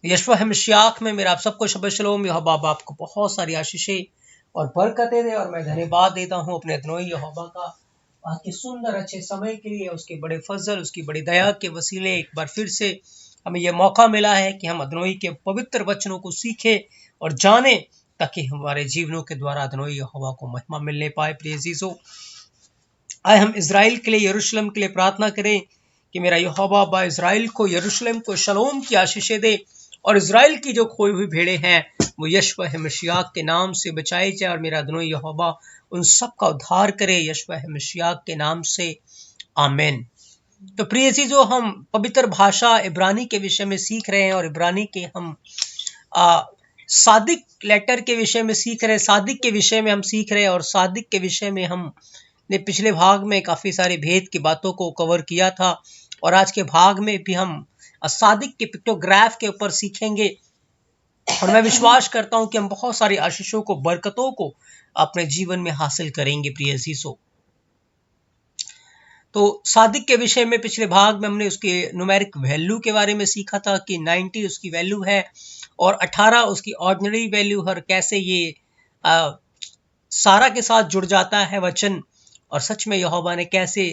यशवा हमेशियाक में मेरा आप सबको शब शलोम। यहोवा आपको बहुत सारी आशीषें और बरकतें दे, और मैं धन्यवाद देता हूँ अपने अदनोई यहोवा का आपके सुंदर अच्छे समय के लिए, उसके बड़े फजल, उसकी बड़ी दया के वसीले एक बार फिर से हमें यह मौका मिला है कि हम अदनोई के पवित्र वचनों को सीखें और जानें, ताकि हमारे जीवनों के द्वारा अदनोई यहोवा को महिमा मिलने पाए। प्रिय अजीजों, आए हम इजराइल के लिए, यरूशलेम के लिए प्रार्थना करें कि मेरा यहोवा बा इजराइल को, यरूशलेम को शलोम की आशीषें दे, और इजराइल की जो खोई हुई भेड़ें हैं वो यशवा मशीयाक के नाम से बचाई जाए, और मेरा अदनोई यहोवा उन सब का उद्धार करे यशवा मशीयाक के नाम से। आमीन। तो प्रिय अजीजों, हम पवित्र भाषा इब्रानी के विषय में सीख रहे हैं, और इब्रानी के हम सादिक लेटर के विषय में सीख रहे हैं, सादिक के विषय में हम सीख रहे हैं, और सादिक के विषय में हमने पिछले भाग में काफी सारे भेद की बातों को कवर किया था, और आज के भाग में भी हम सादिक के पिक्टोग्राफ के ऊपर सीखेंगे, और मैं विश्वास करता हूं कि हम बहुत सारी आशीषों को, बरकतों को अपने जीवन में हासिल करेंगे। प्रिय अजीजों, तो सादिक के विषय में पिछले भाग में हमने उसके न्यूमेरिक वैल्यू के बारे में सीखा था कि 90 उसकी वैल्यू है और 18 उसकी ऑर्डिनरी वैल्यू, और कैसे ये सारा के साथ जुड़ जाता है वचन, और सच में यहोवा ने कैसे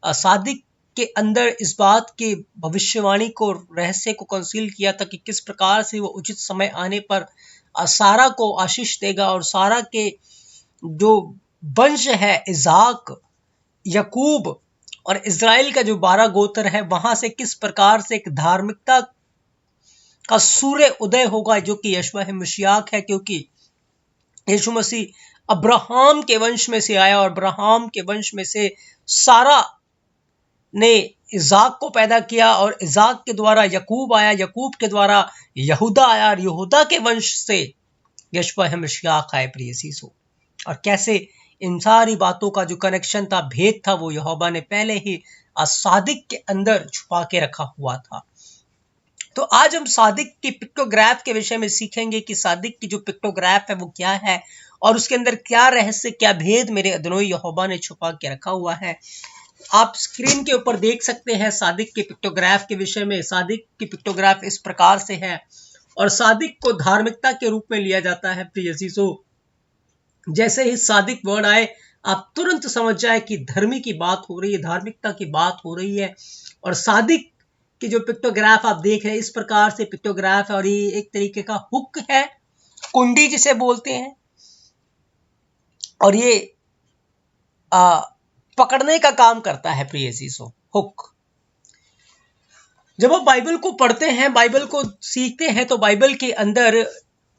सादिक के अंदर इस बात की भविष्यवाणी को, रहस्य को कंसील किया था कि किस प्रकार से वो उचित समय आने पर सारा को आशीष देगा, और सारा के जो वंश है इज़ाक, यकूब और इज़राइल का जो 12 गोत्र है, वहां से किस प्रकार से एक धार्मिकता का सूर्य उदय होगा, जो कि यशवा मशीयाक है, क्योंकि यीशु मसीह अब्राहम के वंश में से आया, और अब्राहम के वंश में से सारा ने इज़ाक को पैदा किया, और इज़ाक के द्वारा यकूब आया, यकूब के द्वारा यहूदा आया, और यहूदा के वंश से यशवा मशीयाक आए। प्रिय अजीजों, और कैसे इन सारी बातों का जो कनेक्शन था, भेद था, वो यहोवा ने पहले ही सादिक के अंदर छुपा के रखा हुआ था। तो आज हम सादिक की पिक्टोग्राफ के विषय में सीखेंगे कि सादिक की जो पिक्टोग्राफ है वो क्या है, और उसके अंदर क्या रहस्य, क्या भेद मेरे अदनोई यहोवा ने छुपा के रखा हुआ है। आप स्क्रीन के ऊपर देख सकते हैं सादिक के पिक्टोग्राफ के विषय में। सादिक की पिक्टोग्राफ इस प्रकार से है, और सादिक को धार्मिकता के रूप में लिया जाता है। प्रिय अजीजों, जैसे ही सादिक वर्ड आए, आप तुरंत समझ जाए कि धर्मी की बात हो रही है, धार्मिकता की बात हो रही है। और सादिक की जो पिक्टोग्राफ आप देख रहे हैं, इस प्रकार से पिक्टोग्राफ है, और ये एक तरीके का हुक है, कुंडी जिसे बोलते हैं, और ये पकड़ने का काम करता है। प्रिय अजीजों, हुक। जब आप बाइबल को पढ़ते हैं, बाइबल को सीखते हैं, तो बाइबल के अंदर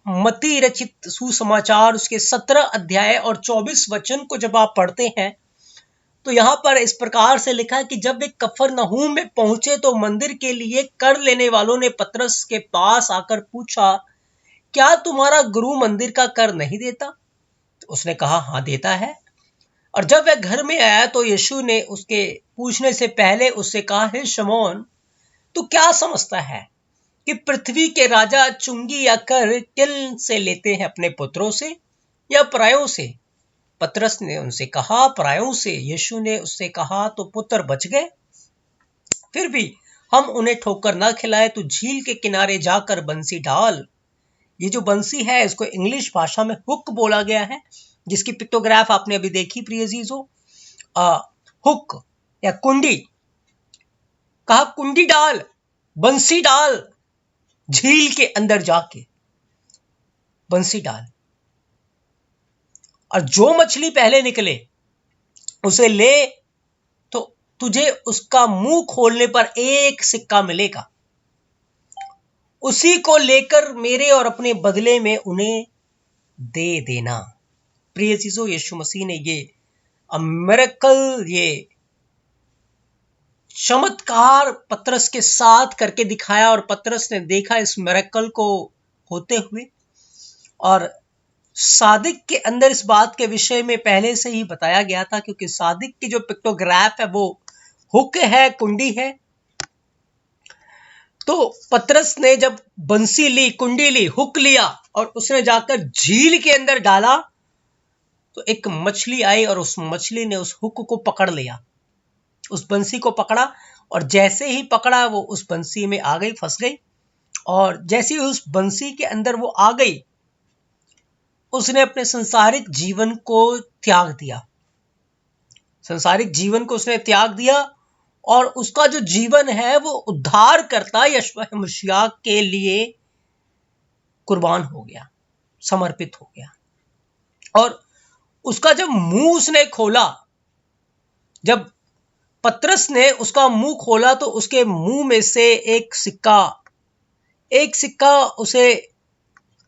मत्ती रचित सुसमाचार उसके 17 अध्याय और 24 वचन को जब आप पढ़ते हैं, तो यहां पर इस प्रकार से लिखा है कि जब वे कफरनहूम में पहुंचे, तो मंदिर के लिए कर लेने वालों ने पतरस के पास आकर पूछा, क्या तुम्हारा गुरु मंदिर का कर नहीं देता? तो उसने कहा, हाँ देता है। और जब वह घर में आया, तो यीशु ने उसके पूछने से पहले उससे कहा, हे शमौन, तू क्या समझता है कि पृथ्वी के राजा चुंगी या कर किन से लेते हैं, अपने पुत्रों से या परायों से? पतरस ने उनसे कहा, परायों से। यीशु ने उससे कहा, तो पुत्र बच गए। फिर भी हम उन्हें ठोकर ना खिलाए, तो झील के किनारे जाकर बंसी डाल। ये जो बंसी है, इसको इंग्लिश भाषा में हुक बोला गया है, जिसकी पिक्टोग्राफ आपने अभी देखी। प्रिय अजीजों, हुक या कुंडी, कहा कुंडी डाल, बंसी डाल, झील के अंदर जाके बंसी डाल, और जो मछली पहले निकले उसे ले, तो तुझे उसका मुंह खोलने पर 1 सिक्का मिलेगा। उसी को लेकर मेरे और अपने बदले में उन्हें दे देना। प्रिय चीजों, यीशु मसीह ने ये मिरेकल, ये चमत्कार पतरस के साथ करके दिखाया, और पतरस ने देखा इस मिरेकल को होते हुए। और सादिक के अंदर इस बात के विषय में पहले से ही बताया गया था, क्योंकि सादिक की जो पिक्टोग्राफ है वो हुक है, कुंडी है। तो पतरस ने जब बंसी ली, कुंडी ली, हुक लिया, और उसने जाकर झील के अंदर डाला, तो एक मछली आई, और उस मछली ने उस हुक को पकड़ लिया, उस बंसी को पकड़ा, और जैसे ही पकड़ा वो उस बंसी में आ गई, फंस गई, और जैसे ही उस बंसी के अंदर वो आ गई, उसने अपने संसारिक जीवन को त्याग दिया। संसारिक जीवन को उसने त्याग दिया और उसका जो जीवन है वो उद्धार करता यीशु मसीह के लिए कुर्बान हो गया, समर्पित हो गया। और उसका जब मुंह उसने खोला, जब पतरस ने उसका मुंह खोला, तो उसके मुंह में से एक सिक्का उसे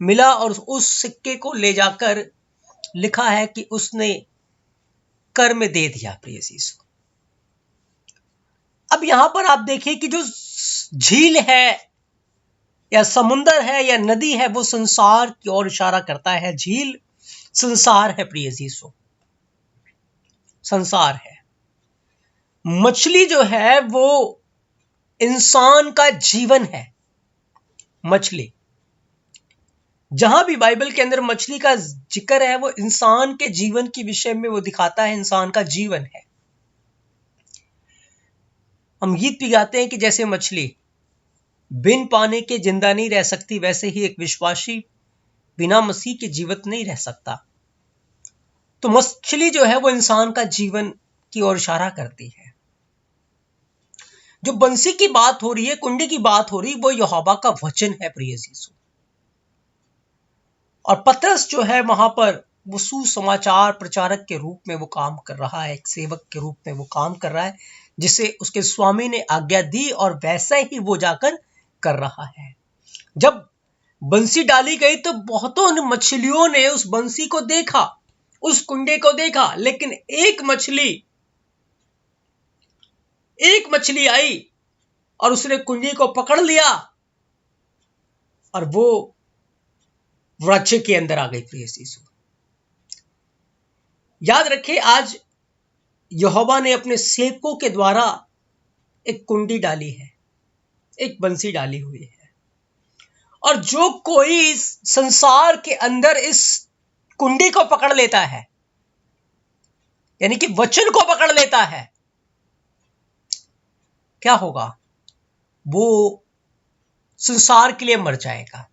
मिला और उस सिक्के को ले जाकर लिखा है कि उसने कर में दे दिया प्रिय यीशु। अब यहां पर आप देखिए कि जो झील है या समुंदर है या नदी है, वो संसार की ओर इशारा करता है। झील संसार है प्रिय यीशु, संसार है। मछली जो है वो इंसान का जीवन है। मछली, जहां भी बाइबल के अंदर मछली का जिक्र है, वो इंसान के जीवन के विषय में वो दिखाता है, इंसान का जीवन है। हम गीत भी गाते हैं कि जैसे मछली बिन पानी के जिंदा नहीं रह सकती, वैसे ही एक विश्वासी बिना मसीह के जीवित नहीं रह सकता। तो मछली जो है वो इंसान का जीवन की ओर इशारा करती है। जो बंसी की बात हो रही है, कुंडी की बात हो रही, वो यहोवा का वचन है प्रिय यीशु। और पतरस जो है वहां पर वो सुसमाचार प्रचारक के रूप में वो काम कर रहा है, एक सेवक के रूप में वो काम कर रहा है, जिसे उसके स्वामी ने आज्ञा दी और वैसा ही वो जाकर कर रहा है। जब बंसी डाली गई तो बहुतों मछलियों ने उस बंसी को देखा, उस कुंडे को देखा, लेकिन एक मछली आई और उसने कुंडी को पकड़ लिया और वो राज्य के अंदर आ गई प्रिय यीशु। याद रखें, आज यहोवा ने अपने सेवकों के द्वारा एक कुंडी डाली है, एक बंसी डाली हुई है, और जो कोई संसार के अंदर इस कुंडी को पकड़ लेता है, यानी कि वचन को पकड़ लेता है, क्या होगा? वो संसार के लिए मर जाएगा।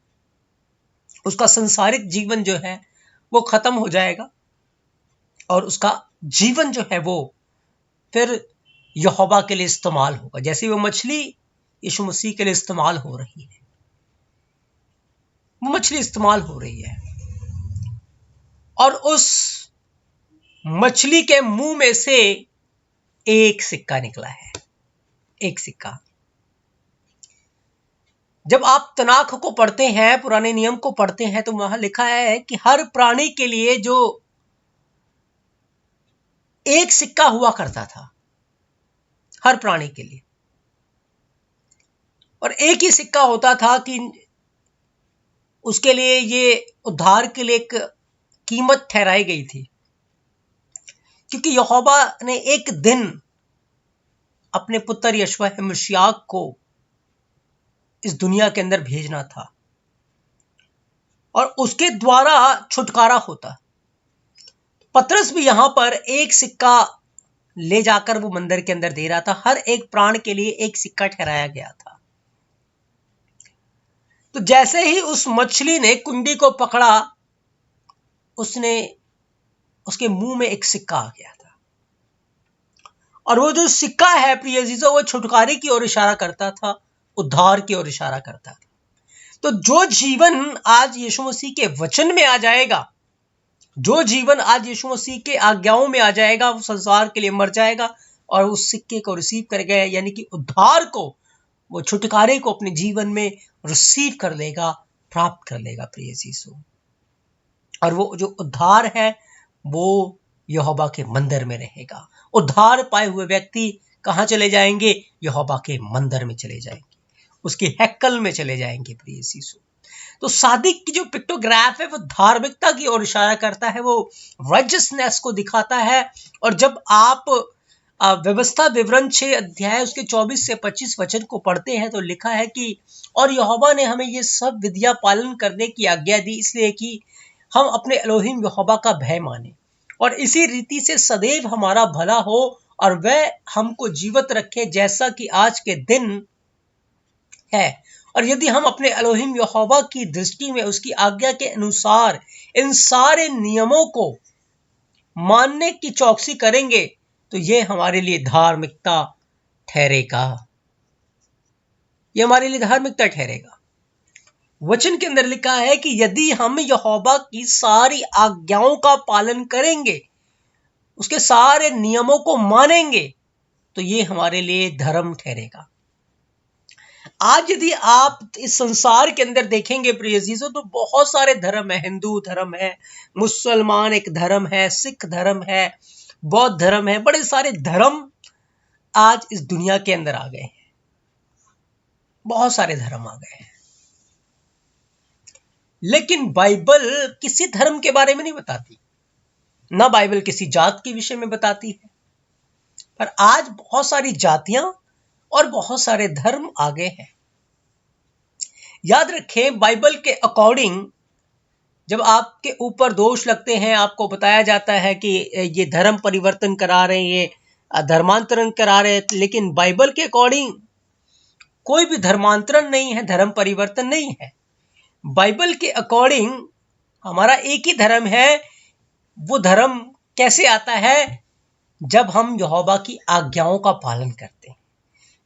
उसका संसारिक जीवन जो है वो खत्म हो जाएगा और उसका जीवन जो है वो फिर यहोवा के लिए इस्तेमाल होगा, जैसे वो मछली यीशु मसीह के लिए इस्तेमाल हो रही है। वो मछली इस्तेमाल हो रही है और उस मछली के मुंह में से एक सिक्का निकला है, एक सिक्का। जब आप तनाख को पढ़ते हैं, पुराने नियम को पढ़ते हैं, तो वहां लिखा है कि हर प्राणी के लिए जो एक सिक्का हुआ करता था, हर प्राणी के लिए, और एक ही सिक्का होता था कि उसके लिए ये उद्धार के लिए एक कीमत ठहराई गई थी, क्योंकि यहोवा ने एक दिन अपने पुत्र यीशु मसीह को इस दुनिया के अंदर भेजना था और उसके द्वारा छुटकारा होता। पतरस भी यहां पर एक सिक्का ले जाकर वो मंदिर के अंदर दे रहा था। हर एक प्राण के लिए एक सिक्का ठहराया गया था। तो जैसे ही उस मछली ने कुंडी को पकड़ा, उसके मुंह में एक सिक्का आ गया था, और वो जो सिक्का है प्रिय अजीजों, वो छुटकारे की ओर इशारा करता था, उद्धार की ओर इशारा करता था। तो जो जीवन आज यीशु मसीह के वचन में आ जाएगा, जो जीवन आज यीशु मसीह के आज्ञाओं में आ जाएगा, वो संसार के लिए मर जाएगा और उस सिक्के को रिसीव करेगा, यानी कि उद्धार को, वो छुटकारे को अपने जीवन में रिसीव कर लेगा, प्राप्त कर लेगा प्रिय यीशु। और वो जो उद्धार है वो यहोवा के मंदिर में रहेगा। उद्धार पाए हुए व्यक्ति कहां चले जाएंगे? यहोवा के मंदिर में चले जाएंगे, उसके हैकल में चले जाएंगे प्रिय यीशु। तो सादिक की जो पिक्टोग्राफ है वो धार्मिकता की ओर इशारा करता है, वो राइचियसनेस को दिखाता है। और जब आप व्यवस्था विवरण 6 अध्याय उसके 24 से 25 वचन को पढ़ते हैं, तो लिखा है कि और यहोवा ने हमें ये सब विधियां पालन करने की आज्ञा दी, इसलिए कि हम अपने एलोहिम यहोवा का भय माने और इसी रीति से सदैव हमारा भला हो और वह हमको जीवित रखे, जैसा कि आज के दिन है और यदि हम अपने एलोहिम यहोवा की दृष्टि में उसकी आज्ञा के अनुसार इन सारे नियमों को मानने की चौकसी करेंगे तो ये हमारे लिए धार्मिकता ठहरेगा। ये हमारे लिए धार्मिकता ठहरेगा। वचन के अंदर लिखा है कि यदि हम यहोवा की सारी आज्ञाओं का पालन करेंगे, उसके सारे नियमों को मानेंगे, तो ये हमारे लिए धर्म ठहरेगा। आज यदि आप इस संसार के अंदर देखेंगे प्रिय अजीजों, तो बहुत सारे धर्म है। हिंदू धर्म है, मुसलमान एक धर्म है, सिख धर्म है, बौद्ध धर्म है। बड़े सारे धर्म आज इस दुनिया के अंदर आ गए हैं। बहुत सारे धर्म आ गए हैं, लेकिन बाइबल किसी धर्म के बारे में नहीं बताती, ना बाइबल किसी जात के विषय में बताती है। पर आज बहुत सारी जातियां और बहुत सारे धर्म आ गए हैं। याद रखें, बाइबल के अकॉर्डिंग जब आपके ऊपर दोष लगते हैं, आपको बताया जाता है कि ये धर्म परिवर्तन करा रहे हैं, ये धर्मांतरण करा रहे हैं, लेकिन बाइबल के अकॉर्डिंग कोई भी धर्मांतरण नहीं है, धर्म परिवर्तन नहीं है। बाइबल के अकॉर्डिंग हमारा एक ही धर्म है। वो धर्म कैसे आता है? जब हम यहोवा की आज्ञाओं का पालन करते हैं,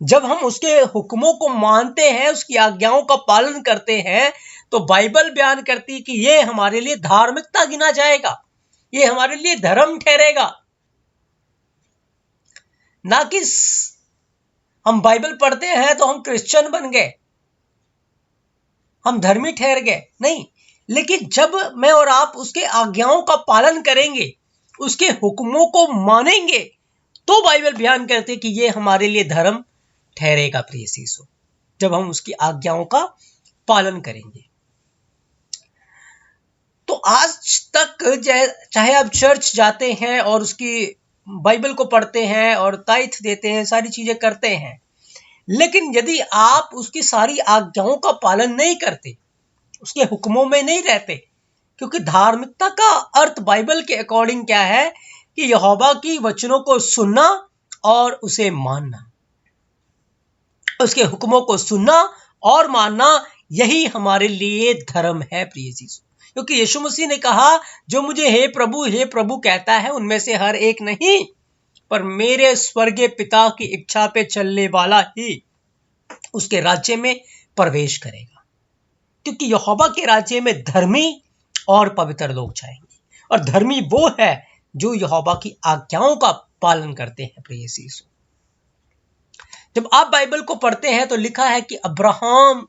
जब हम उसके हुक्मों को मानते हैं, उसकी आज्ञाओं का पालन करते हैं, तो बाइबल बयान करती है कि ये हमारे लिए धार्मिकता गिना जाएगा, ये हमारे लिए धर्म ठहरेगा। ना कि हम बाइबल पढ़ते हैं तो हम क्रिश्चियन बन गए, हम धर्मी ठहर गए, नहीं। लेकिन जब मैं और आप उसके आज्ञाओं का पालन करेंगे, उसके हुक्मों को मानेंगे, तो बाइबल बयान करते कि ये हमारे लिए धर्म ठहरेगा प्रिय सीसो, जब हम उसकी आज्ञाओं का पालन करेंगे। तो आज तक चाहे आप चर्च जाते हैं और उसकी बाइबल को पढ़ते हैं और ताइथ देते हैं, सारी चीजें करते हैं, लेकिन यदि आप उसकी सारी आज्ञाओं का पालन नहीं करते, उसके हुक्मों में नहीं रहते, क्योंकि धार्मिकता का अर्थ बाइबल के अकॉर्डिंग क्या है कि यहोवा की वचनों को सुनना और उसे मानना, उसके हुक्मों को सुनना और मानना, यही हमारे लिए धर्म है प्रिय यीशु। क्योंकि यीशु मसीह ने कहा, जो मुझे हे प्रभु कहता है, उनमें से हर एक नहीं, पर मेरे स्वर्गीय पिता की इच्छा पे चलने वाला ही उसके राज्य में प्रवेश करेगा। क्योंकि यहोवा के राज्य में धर्मी और पवित्र लोग जाएंगे, और धर्मी वो है जो यहोवा की आज्ञाओं का पालन करते हैं प्रिय यीशु। जब आप बाइबल को पढ़ते हैं तो लिखा है कि अब्राहम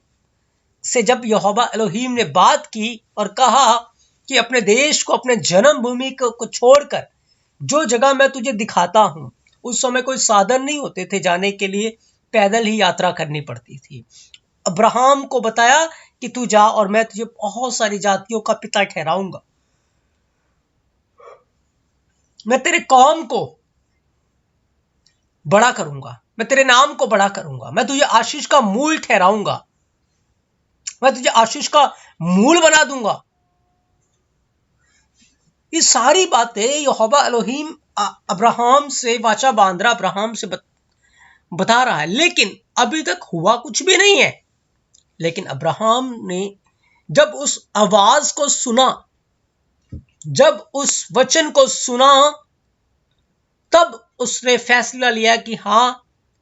से जब यहोवा एलोहीम ने बात की और कहा कि अपने देश को, अपने जन्मभूमि को छोड़कर जो जगह मैं तुझे दिखाता हूं, उस समय कोई साधन नहीं होते थे जाने के लिए, पैदल ही यात्रा करनी पड़ती थी। अब्राहम को बताया कि तू जा और मैं तुझे बहुत सारी जातियों का पिता ठहराऊंगा, मैं तेरे कौम को बड़ा करूंगा, मैं तेरे नाम को बड़ा करूंगा, मैं तुझे आशीष का मूल ठहराऊंगा, मैं तुझे आशीष का मूल बना दूंगा। ये सारी बातें यहोवा एलोहीम अब्राहम से वाचा बांध रहा, अब्राहम से बता रहा है, लेकिन अभी तक हुआ कुछ भी नहीं है। लेकिन अब्राहम ने जब उस आवाज को सुना, जब उस वचन को सुना, तब उसने फैसला लिया कि हां,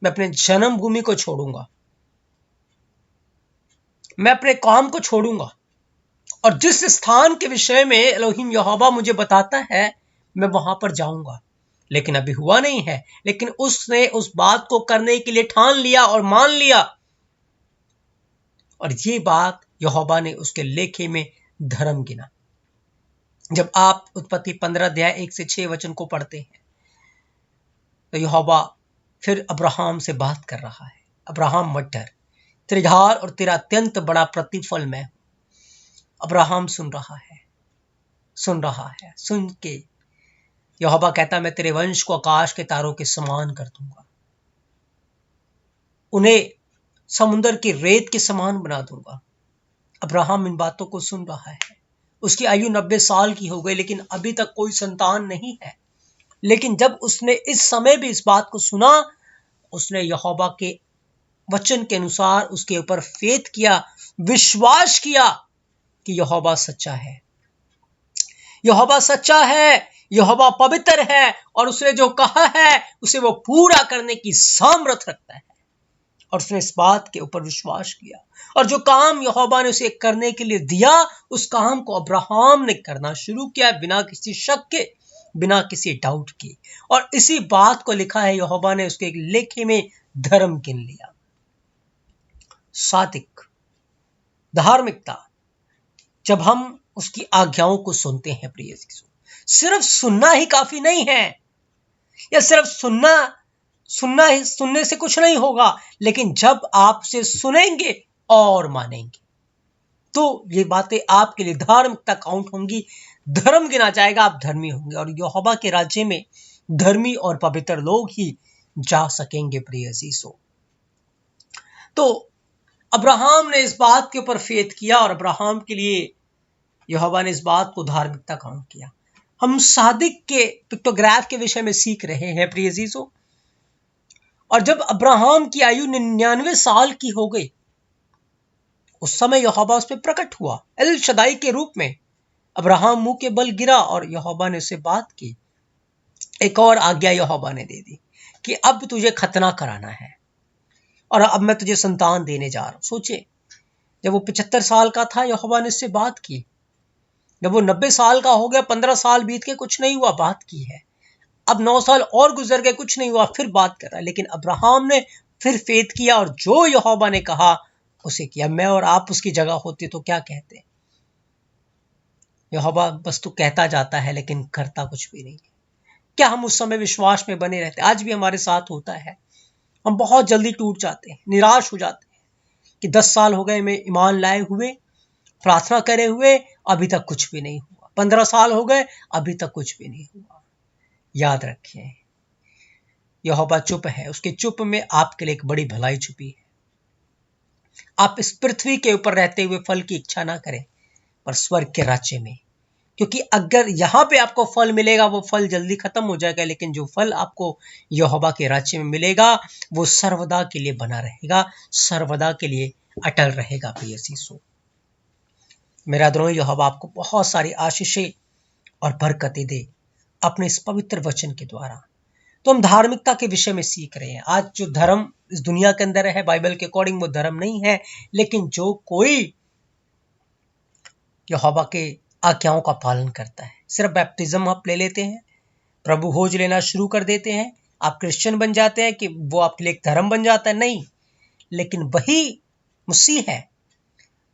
मैं अपने जन्मभूमि को छोड़ूंगा, मैं अपने काम को छोड़ूंगा, और जिस स्थान के विषय में एलोहीम यहोवा मुझे बताता है, मैं वहां पर जाऊंगा। लेकिन अभी हुआ नहीं है, लेकिन उसने उस बात को करने के लिए ठान लिया और मान लिया, और ये बात यहोवा ने उसके लेखे में धर्म गिना। जब आप उत्पत्ति 15 अध्याय 1 से 6 वचन को पढ़ते हैं, तो यहोवा फिर अब्राहम से बात कर रहा है, अब्राहम मत डर, तेरे उद्धार और तेरा अत्यंत बड़ा प्रतिफल मैं। अब्राहम सुन रहा है, सुन के यहोवा कहता, मैं तेरे वंश को आकाश के तारों के समान कर दूंगा, उन्हें समुद्र की रेत के समान बना दूंगा। अब्राहम इन बातों को सुन रहा है। उसकी आयु 90 साल की हो गई, लेकिन अभी तक कोई संतान नहीं है। लेकिन जब उसने इस समय भी इस बात को सुना, उसने यहोवा के वचन के अनुसार उसके ऊपर फेथ किया, विश्वास किया कि यहोवा सच्चा है, यहोवा सच्चा है, यहोवा पवित्र है और उसने जो कहा है उसे वो पूरा करने की सामर्थ रखता है। और उसने इस बात के ऊपर विश्वास किया और जो काम यहोवा ने उसे करने के लिए दिया उस काम को अब्राहम ने करना शुरू किया बिना किसी शक के, बिना किसी डाउट के। और इसी बात को लिखा है, यहोवा ने उसके लेखे में धर्म गिन लिया। सादिक, धार्मिकता, जब हम उसकी आज्ञाओं को सुनते हैं प्रिय यीशु, सिर्फ सुनना ही काफी नहीं है, या सिर्फ सुनने से कुछ नहीं होगा, लेकिन जब आप उसे सुनेंगे और मानेंगे तो ये बातें आपके लिए धार्मिकता काउंट होंगी, धर्म गिना जाएगा, आप धर्मी होंगे और यहोवा के राज्य में धर्मी और पवित्र लोग ही जा सकेंगे प्रिय यीशु। तो अब्राहम ने इस बात के ऊपर फेथ किया और अब्राहम के लिए यहोवा ने इस बात को धार्मिकता काउंट किया। हम सादिक के पिक्टोग्राफ के विषय में सीख रहे हैं प्रिय यीशु। और जब अब्राहम की आयु 99 साल की हो गई, उस समय यहोवा उस पर प्रकट हुआ एल शदाई के रूप में। अब्राहम मुंह के बल गिरा और यहोवा ने उससे बात की। एक और आज्ञा यहोवा ने दे दी कि अब तुझे खतना कराना है और अब मैं तुझे संतान देने जा रहा हूं। सोचे, जब वो 75 साल का था यहोवा ने उससे बात की, जब वो 90 साल का हो गया, 15 साल बीत के कुछ नहीं हुआ, बात की है। अब 9 साल और गुजर गए, कुछ नहीं हुआ, फिर बात कर रहा है। लेकिन अब्राहम ने फिर फेथ किया और जो यहोवा ने कहा उसे किया। मैं और आप उसकी जगह होते तो क्या कहते? यहोवा बस तो कहता जाता है लेकिन करता कुछ भी नहीं। क्या हम उस समय विश्वास में बने रहते? आज भी हमारे साथ होता है, हम बहुत जल्दी टूट जाते हैं, निराश हो जाते हैं कि 10 साल हो गए मैं ईमान लाए हुए, प्रार्थना करे हुए, अभी तक कुछ भी नहीं हुआ। 15 साल हो गए, अभी तक कुछ भी नहीं हुआ। याद रखिए, यहोवा चुप है, उसके चुप में आपके लिए एक बड़ी भलाई छुपी है। आप इस पृथ्वी के ऊपर रहते हुए फल की इच्छा ना करें, पर स्वर्ग के राज्य में, क्योंकि अगर यहां पे आपको फल मिलेगा वो फल जल्दी खत्म हो जाएगा, लेकिन जो फल आपको यहोवा के राज्य में मिलेगा वो सर्वदा के लिए बना रहेगा, सर्वदा के लिए अटल रहेगा प्रिय यीशु। मेरा द्रोही यहोवा आपको बहुत सारी आशीषें और बरकतें दे अपने इस पवित्र वचन के द्वारा। तो हम धार्मिकता के विषय में सीख रहे हैं। आज जो धर्म इस दुनिया के अंदर है, बाइबल के अकॉर्डिंग वो धर्म नहीं है, लेकिन जो कोई यहोवा के आज्ञाओं का पालन करता है, सिर्फ बैप्टिज्म आप ले लेते हैं, प्रभु भोज लेना शुरू कर देते हैं, आप क्रिश्चियन बन जाते हैं कि वो आपके लिए एक धर्म बन जाता है? नहीं, लेकिन वही मसीह है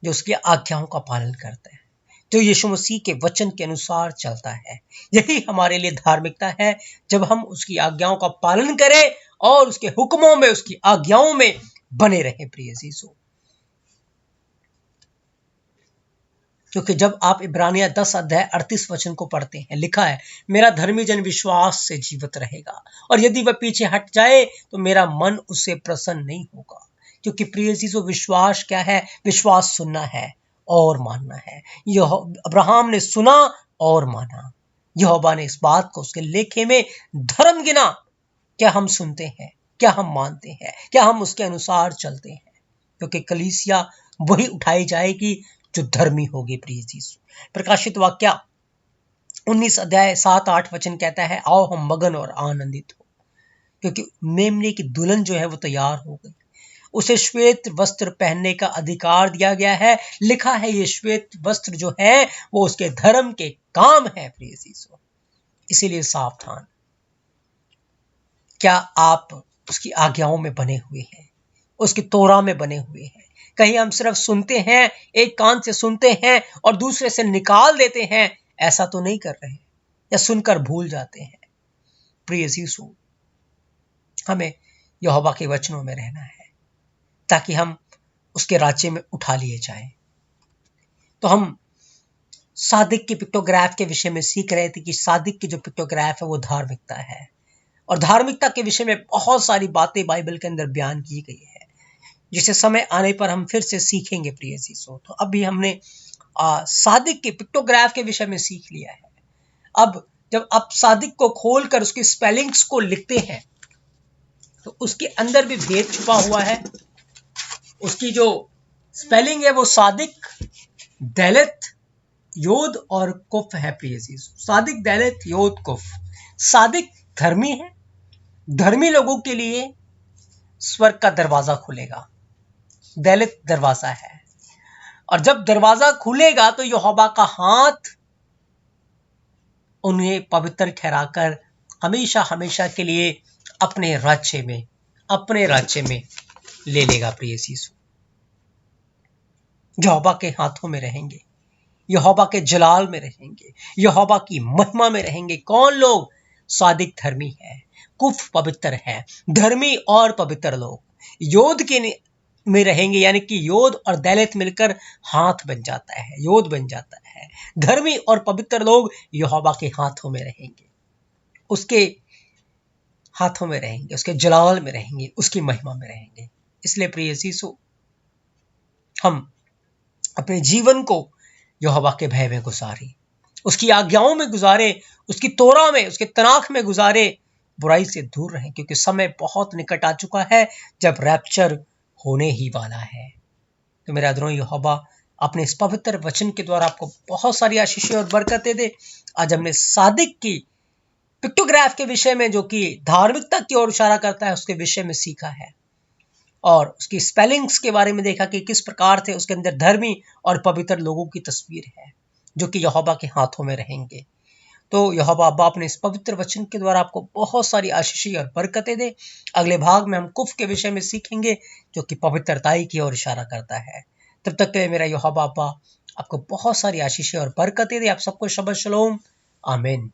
जो उसकी आज्ञाओं का पालन करता है, जो यीशु मसीह के वचन के अनुसार चलता है। यही हमारे लिए धार्मिकता है, जब हम उसकी आज्ञाओं का पालन करें और उसके हुक्मों में, उसकी आज्ञाओं में बने रहें प्रिय यीशु। क्योंकि जब आप इब्रानिया 10 अध्याय 38 वचन को पढ़ते हैं, लिखा है, मेरा धर्मी जन विश्वास से जीवित रहेगा और यदि वह पीछे हट जाए तो मेरा मन उससे प्रसन्न नहीं होगा। क्योंकि प्रिय यीशु, विश्वास क्या है? विश्वास सुनना है और मानना है। यह अब्राहम ने सुना और माना, यहोवा ने इस बात को उसके लेखे में धर्म गिना। क्या हम सुनते हैं? क्या हम मानते हैं? क्या हम उसके अनुसार चलते हैं? क्योंकि कलीसिया वही उठाई जाएगी जो धर्मी होगी प्रिय यीशु। प्रकाशित वाक्य 19 अध्याय 7-8 वचन कहता है, आओ हम मगन और आनंदित हो, क्योंकि मेमने की दुल्हन जो है वो तैयार हो गई, उसे श्वेत वस्त्र पहनने का अधिकार दिया गया है। लिखा है ये श्वेत वस्त्र जो है वो उसके धर्म के काम है प्रिय यीशु। इसीलिए सावधान, क्या आप उसकी आज्ञाओं में बने हुए हैं, उसकी तोरा में बने हुए हैं? कहीं हम सिर्फ सुनते हैं, एक कान से सुनते हैं और दूसरे से निकाल देते हैं, ऐसा तो नहीं कर रहे, या सुनकर भूल जाते हैं? प्रिय यीशु, हमें यहोवा के वचनों में रहना है ताकि हम उसके राज्य में उठा लिए जाएं। तो हम सादिक की पिक्टोग्राफ के विषय में सीख रहे थे कि सादिक की जो पिक्टोग्राफ है वो धार्मिकता है, और धार्मिकता के विषय में बहुत सारी बातें बाइबल के अंदर बयान की गई है, जिसे समय आने पर हम फिर से सीखेंगे प्रिय यीशु। तो अभी हमने सादिक के पिक्टोग्राफ के विषय में सीख लिया है। अब जब आप सादिक को खोलकर उसकी स्पेलिंग्स को लिखते हैं तो उसके अंदर भी भेद छुपा हुआ है। उसकी जो स्पेलिंग है वो सादिक, दैलत, योद और कुफ है प्रिय चीज। सादिक, दैलत, योद, कुफ। सादिक धर्मी है, धर्मी लोगों के लिए स्वर्ग का दरवाजा खुलेगा। दैलत दरवाजा है, और जब दरवाजा खुलेगा तो यहोवा का हाथ उन्हें पवित्र ठहराकर हमेशा हमेशा के लिए अपने राज्य में ले लेगा प्रिय यीशु। यहोवा के हाथों में रहेंगे, यहोवा के जलाल में रहेंगे, यहोवा की महिमा में रहेंगे। कौन लोग? सादिक धर्मी है, कुफ पवित्र है, धर्मी और पवित्र लोग योद के में रहेंगे, यानी कि योद और दैलत मिलकर हाथ बन जाता है, योद बन जाता है। धर्मी और पवित्र लोग यहोवा के हाथों में रहेंगे, उसके हाथों में रहेंगे, उसके जलाल में रहेंगे, उसकी महिमा में रहेंगे। इसलिए प्रिय यीशु, हम अपने जीवन को यहोवा के भय में गुजारे, उसकी आज्ञाओं में गुजारे, उसकी तोरा में, उसके तनाख में गुजारे, बुराई से दूर रहें, क्योंकि समय बहुत निकट आ चुका है जब रैप्चर होने ही वाला है। तो मेरा अदरों यहोवा अपने इस पवित्र वचन के द्वारा आपको बहुत सारी आशीषें और बरकतें दे। आज हमने सादिक की पिक्टोग्राफ के विषय में, जो कि धार्मिकता की ओर इशारा करता है, उसके विषय में सीखा है, और उसकी स्पेलिंग्स के बारे में देखा कि किस प्रकार से उसके अंदर धर्मी और पवित्र लोगों की तस्वीर है जो कि यहोवा के हाथों में रहेंगे। तो यहोवा अब्बा अपने इस पवित्र वचन के द्वारा आपको बहुत सारी आशीषें और बरकतें दे। अगले भाग में हम कुफ के विषय में सीखेंगे, जो कि पवित्रताई की ओर इशारा करता है। तब तक के लिए मेरा यहोवा अब्बा आपको बहुत सारी आशीषें और बरकतें दे। आप सबको शबत शलोम, आमीन।